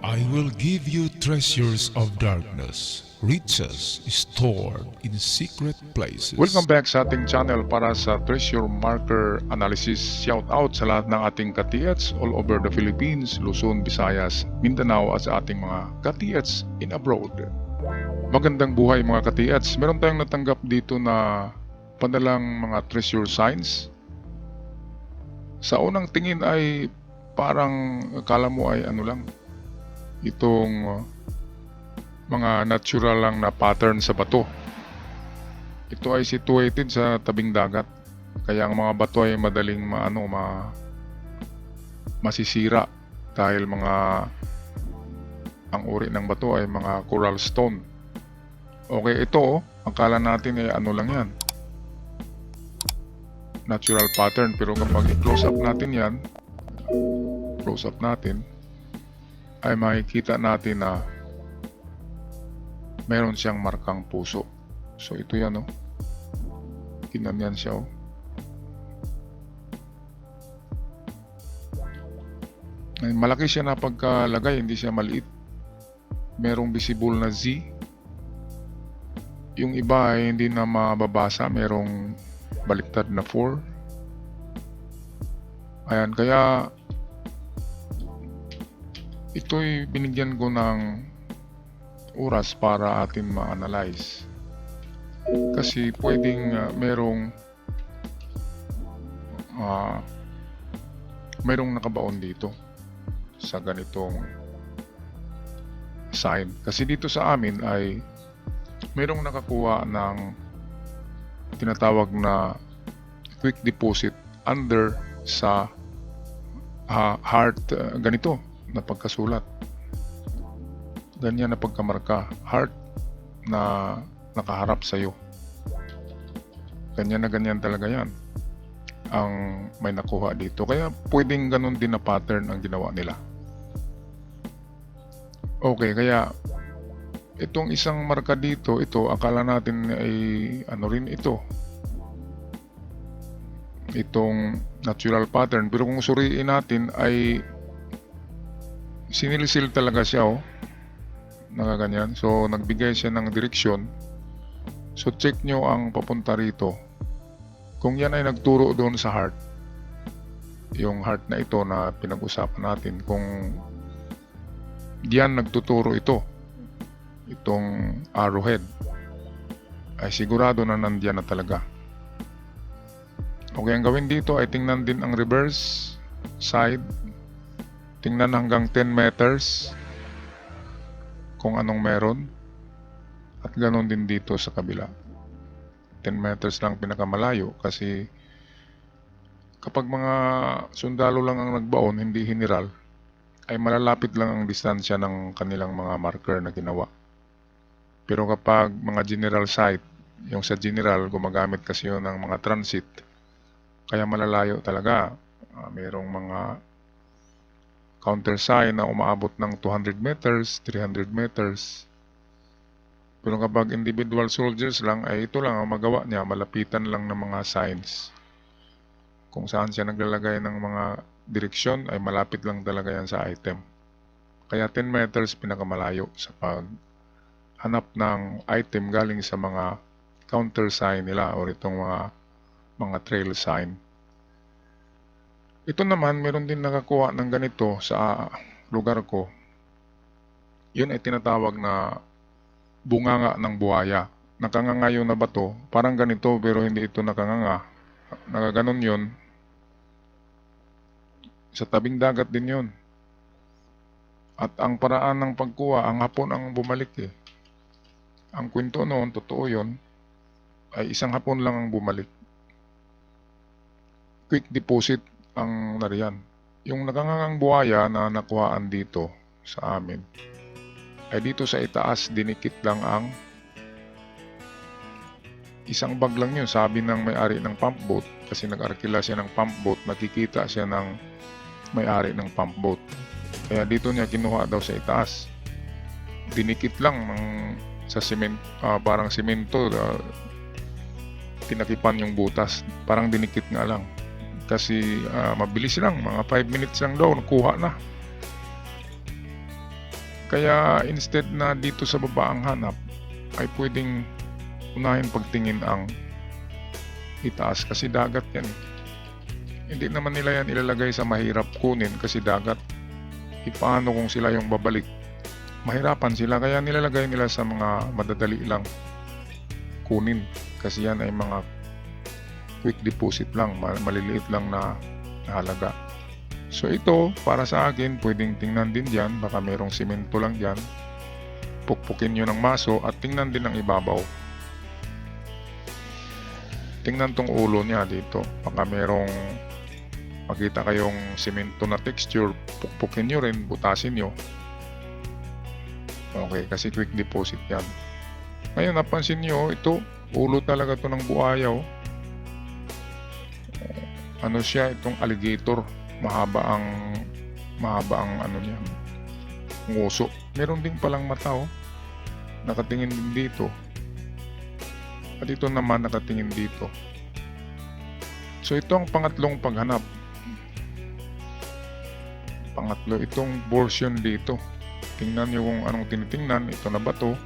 I will give you treasures of darkness, riches stored in secret places. Welcome back sa ating channel para sa treasure marker analysis. Shout out sa lahat ng ating ka-TH all over the Philippines, Luzon, Visayas, Mindanao at sa ating mga ka-TH in abroad. Magandang buhay mga ka-TH. Meron tayong natanggap dito na padalang mga treasure signs. Sa unang tingin ay parang akala mo ay ano lang, itong mga natural lang na pattern sa bato. Ito ay situated sa tabing dagat, kaya ang mga bato ay madaling masisira dahil ang uri ng bato ay mga coral stone. Okay, ito akala natin ay ano lang yan, natural pattern, pero kapag i-close up natin ay makikita natin na meron siyang markang puso. So ito yan, kinamyan siya. Malaki siya na pagkalagay, hindi siya maliit. Merong visible na Z. Yung iba ay hindi na mababasa, merong baliktad na 4. Ayan, kaya ito'y binigyan ko ng oras para atin ma-analyze. Kasi pwedeng merong nakabaon dito sa ganitong sign. Kasi dito sa amin ay merong nakakuha ng tinatawag na quick deposit under sa heart, ganito na pagkasulat, ganyan na pagkamarka, heart na nakaharap sa'yo, ganyan na ganyan talaga yan ang may nakuha dito. Kaya pwedeng ganun din na pattern ang ginawa nila. Okay, kaya itong isang marka dito, ito akala natin ay ano rin ito, itong natural pattern, pero kung suriin natin ay sinilisil talaga siya, nakaganyan. So nagbigay siya ng direksyon. So check nyo ang papunta rito, kung yan ay nagturo doon sa heart, yung heart na ito na pinag-usapan natin, kung diyan nagtuturo itong arrowhead, ay sigurado na nandiyan na talaga. Okay, ang gawin dito ay tingnan din ang reverse side, tingnan hanggang 10 meters kung anong meron, at ganoon din dito sa kabila. 10 meters lang pinakamalayo, kasi kapag mga sundalo lang ang nagbaon, hindi general, ay malalapit lang ang distansya ng kanilang mga marker na ginawa. Pero kapag mga general site, yung sa general gumagamit kasi yun ng mga transit, kaya malalayo talaga. Mayroong mga counter sign na umaabot ng 200 meters, 300 meters. Pero kapag individual soldiers lang, ay ito lang ang magawa niya, malapitan lang ng mga signs. Kung saan siya naglalagay ng mga direksyon, ay malapit lang talaga yan sa item. Kaya 10 meters pinakamalayo sa paghanap ng item galing sa mga counter sign nila o itong mga trail sign. Ito naman, meron din nakakuha ng ganito sa lugar ko. Yun ay tinatawag na bunganga ng buhaya. Nakanganga yun na bato, parang ganito pero hindi ito nakanganga. Nakaganon yun. Sa tabing dagat din yun. At ang paraan ng pagkuha, ang hapon ang bumalik Ang kwento noon, totoo yun, ay isang hapon lang ang bumalik. Quick deposit ang nariyan. Yung nakangangang buhaya na nakuhaan dito sa amin, ay dito sa itaas, dinikit lang ang isang bag lang yun. Sabi ng may-ari ng pump boat, kasi nag-arkila siya ng pump boat, nakikita siya ng may-ari ng pump boat. Kaya dito niya kinuha daw sa itaas. Dinikit lang sa parang simento, tinakipan yung butas, parang dinikit nga lang. Kasi mabilis lang, mga 5 minutes lang daw, nakuha na. Kaya instead na dito sa baba ang hanap, ay pwedeng unahin pagtingin ang itaas kasi dagat yan. Hindi naman nila yan ilalagay sa mahirap kunin kasi dagat. Paano kung sila yung babalik? Mahirapan sila kaya nilalagay nila sa mga madadali lang kunin kasi yan ay mga quick deposit lang, maliliit lang na halaga. So ito para sa akin pwedeng tingnan din dyan, baka merong simento lang dyan, pukpukin nyo ng maso at tingnan din ang ibabaw. Tingnan tong ulo niya dito, baka merong makita kayong simento na texture, pukpukin nyo rin, butasin nyo. Okay, kasi quick deposit yan. Ngayon napansin nyo, ito ulo talaga to ng buhaya. Ano siya, itong alligator, mahaba ang ano niya, nguso. Meron din palang mata, nakatingin din dito. At ito naman nakatingin dito. So ito ang pangatlong paghanap. Pangatlo, itong portion dito. Tingnan nyo kung anong tinitingnan. Ito na ba to?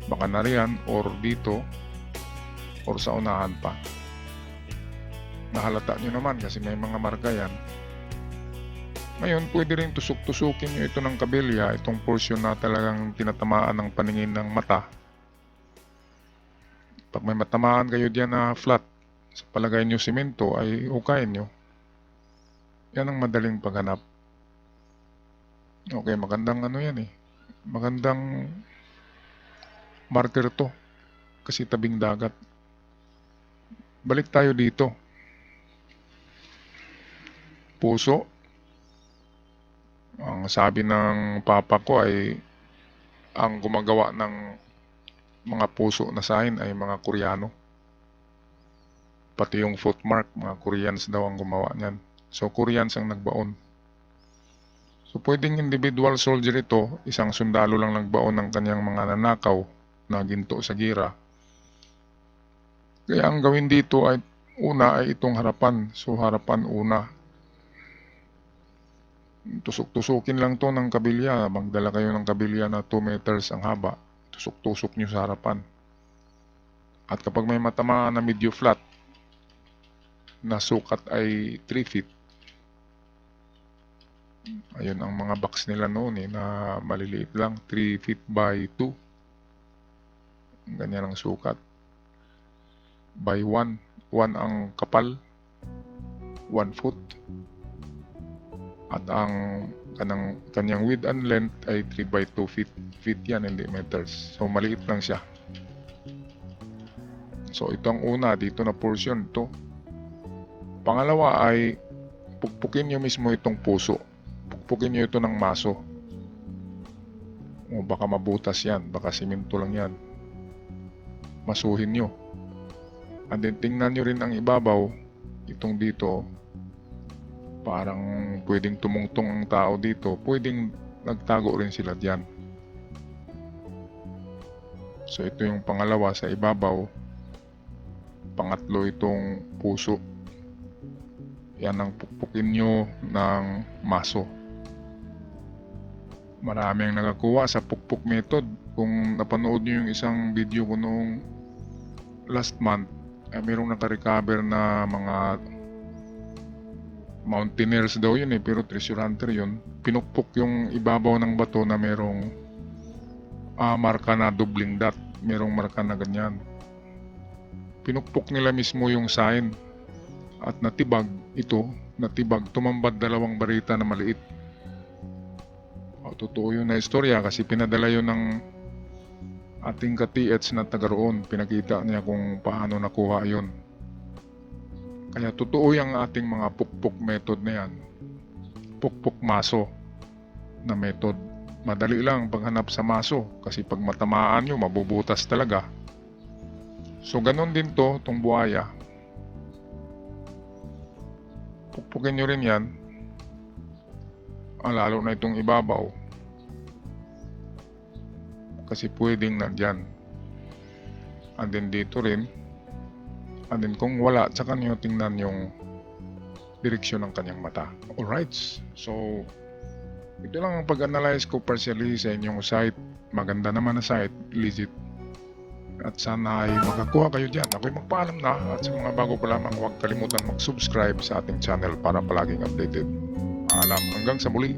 Baka na riyan, or dito, or sa unahan pa. Nahalata nyo naman kasi may mga marka yan. Ngayon, pwede rin tusuk-tusukin nyo ito ng kabilya, itong portion na talagang tinatamaan ng paningin ng mata. Pag may matamaan kayo diyan na flat, sa palagay nyo simento, ay hukayin nyo. Yan ang madaling paghanap. Okay, magandang ano yan eh. Magandang marker to. Kasi tabing dagat. Balik tayo dito. Puso. Ang sabi ng papa ko ay ang gumagawa ng mga puso na sign ay mga Koreano. Pati yung footmark, mga Koreans daw ang gumawa niyan. So Koreans ang nagbaon. So pwedeng individual soldier ito, isang sundalo lang nagbaon ng kanyang mga nanakaw na ginto sa gira. Kaya ang gawin dito ay una ay itong harapan. So harapan una. Tusok-tusukin lang to ng kabilya. Magdala kayo ng kabilya na 2 meters ang haba. Tusok-tusok nyo sa harapan. At kapag may matamaan na medyo flat, na sukat ay 3 feet. Ayun ang mga box nila noon na maliliit lang. 3 feet by 2. Ganyan ang sukat. By 1. 1 ang kapal. 1 foot. At ang kanyang width and length ay 3 by 2 feet. Feet yan, hindi meters. So maliit lang siya. So ito ang una dito na portion to. Pangalawa ay pukpukin nyo mismo itong puso. Pukpukin nyo ito ng maso. O baka mabutas yan, baka simento lang yan. Masuhin nyo. And then tingnan nyo rin ang ibabaw. Itong dito, parang pwedeng tumungtong ang tao dito. Pwedeng nagtago rin sila dyan. So ito yung pangalawa sa ibabaw. Pangatlo itong puso. Yan ang pukpukin nyo ng maso. Marami ang nakakuha sa pukpuk method. Kung napanood nyo yung isang video ko noong last month, ay mayroong nakarecover na mga mountaineers daw yun pero treasure hunter yun. Pinukpok yung ibabaw ng bato na mayroong marka na doubling dot. Mayroong marka na ganyan. Pinukpok nila mismo yung sign. At natibag ito, tumambad 2 barita na maliit. Totoo yun na istorya kasi pinadala yun ng ating ka-TH na taga roon. Pinakita niya kung paano nakuha yun. Kaya totoo yung ating mga pukpuk method na yan. Pukpuk maso na method. Madali lang paghanap sa maso kasi pag matamaan nyo, mabubutas talaga. So ganun din to, itong buhaya. Pukpukin nyo rin yan. Lalo na itong ibabaw. Kasi pwedeng nandyan. And then dito rin. And then kung wala, tsaka nyo tingnan yung direksyon ng kanyang mata. Alright. So, Ito lang ang pag-analyze ko partially sa inyong site. Maganda naman na site, legit. At sana ay makakuha kayo dyan. Ako'y magpaalam na at sa mga bago pa lamang huwag kalimutan mag-subscribe sa ating channel para palaging updated. Paalam hanggang sa muli.